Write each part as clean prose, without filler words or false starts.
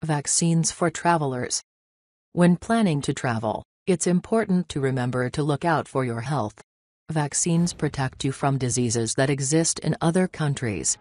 Vaccines for travelers. When planning to travel, it's important to remember to look out for your health. Vaccines protect you from diseases that exist in other countries.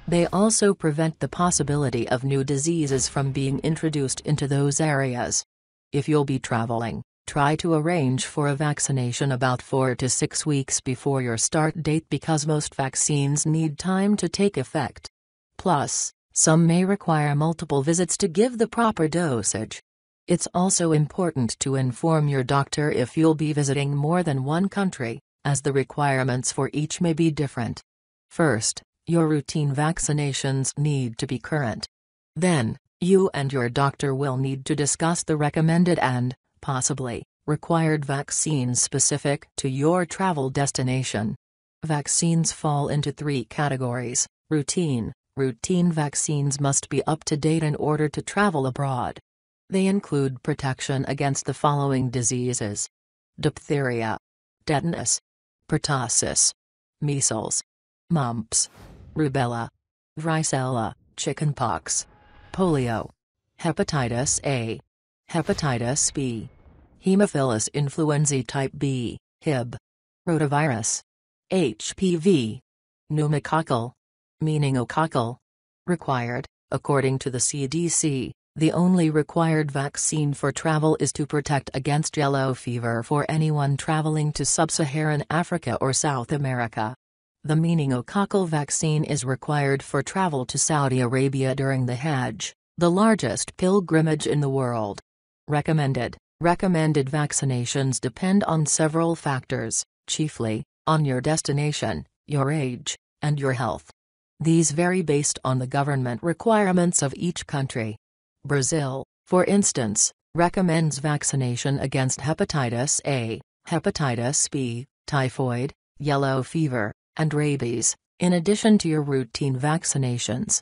They also prevent the possibility of new diseases from being introduced into those areas. If you'll be traveling, try to arrange for a vaccination about 4 to 6 weeks before your start date because most vaccines need time to take effect. Plus, some may require multiple visits to give the proper dosage. It's also important to inform your doctor if you'll be visiting more than one country, as the requirements for each may be different. First, your routine vaccinations need to be current. Then, you and your doctor will need to discuss the recommended and, possibly, required vaccines specific to your travel destination. Vaccines fall into 3 categories. Routine. Routine vaccines must be up to date in order to travel abroad. They include protection against the following diseases: diphtheria, tetanus, pertussis, measles, mumps, rubella, varicella, chickenpox, polio, hepatitis A, hepatitis B, Haemophilus influenzae type B, Hib, rotavirus, HPV, pneumococcal, meningococcal. Required. According to the CDC, the only required vaccine for travel is to protect against yellow fever for anyone traveling to sub-Saharan Africa or South America. The meningococcal vaccine is required for travel to Saudi Arabia during the Hajj, the largest pilgrimage in the world. Recommended vaccinations depend on several factors, chiefly, on your destination, your age, and your health. These vary based on the government requirements of each country. Brazil, for instance, recommends vaccination against hepatitis A, hepatitis B, typhoid, yellow fever, and rabies, in addition to your routine vaccinations.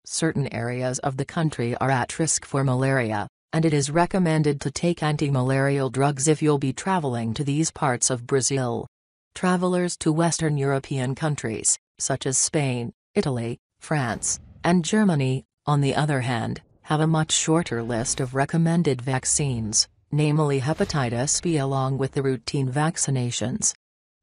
Certain areas of the country are at risk for malaria, and it is recommended to take anti-malarial drugs if you'll be traveling to these parts of Brazil. Travelers to Western European countries, such as Spain, Italy, France, and Germany, on the other hand, have a much shorter list of recommended vaccines, namely hepatitis B along with the routine vaccinations.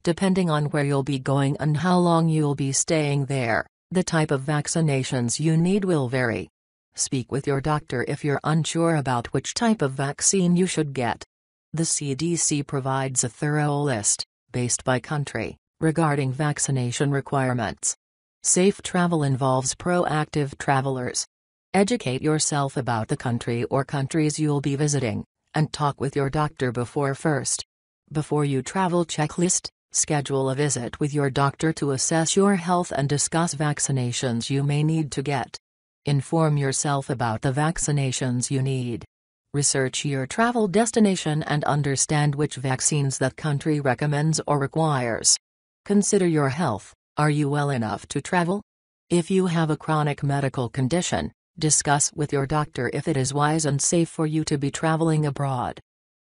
Depending on where you'll be going and how long you'll be staying there, the type of vaccinations you need will vary. Speak with your doctor if you're unsure about which type of vaccine you should get. The CDC provides a thorough list, based by country, regarding vaccination requirements. Safe travel involves proactive travelers. Educate yourself about the country or countries you'll be visiting, and talk with your doctor before you travel. Checklist: schedule a visit with your doctor to assess your health and discuss vaccinations you may need to get. Inform yourself about the vaccinations you need. Research your travel destination and understand which vaccines that country recommends or requires. Consider your health. Are you well enough to travel? If you have a chronic medical condition, discuss with your doctor if it is wise and safe for you to be traveling abroad.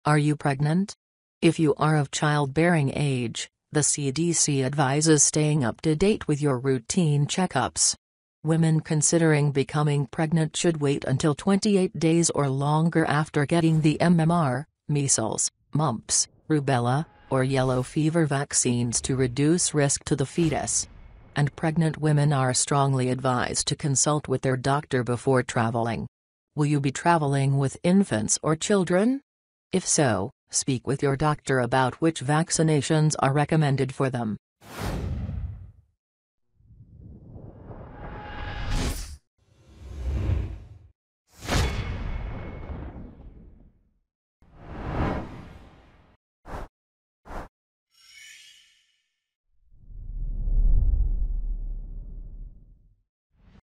Are you pregnant? If you are of childbearing age, the CDC advises staying up to date with your routine checkups. Women considering becoming pregnant should wait until 28 days or longer after getting the MMR, measles, mumps, rubella, or yellow fever vaccines to reduce risk to the fetus. And pregnant women are strongly advised to consult with their doctor before traveling. Will you be traveling with infants or children? If so, speak with your doctor about which vaccinations are recommended for them.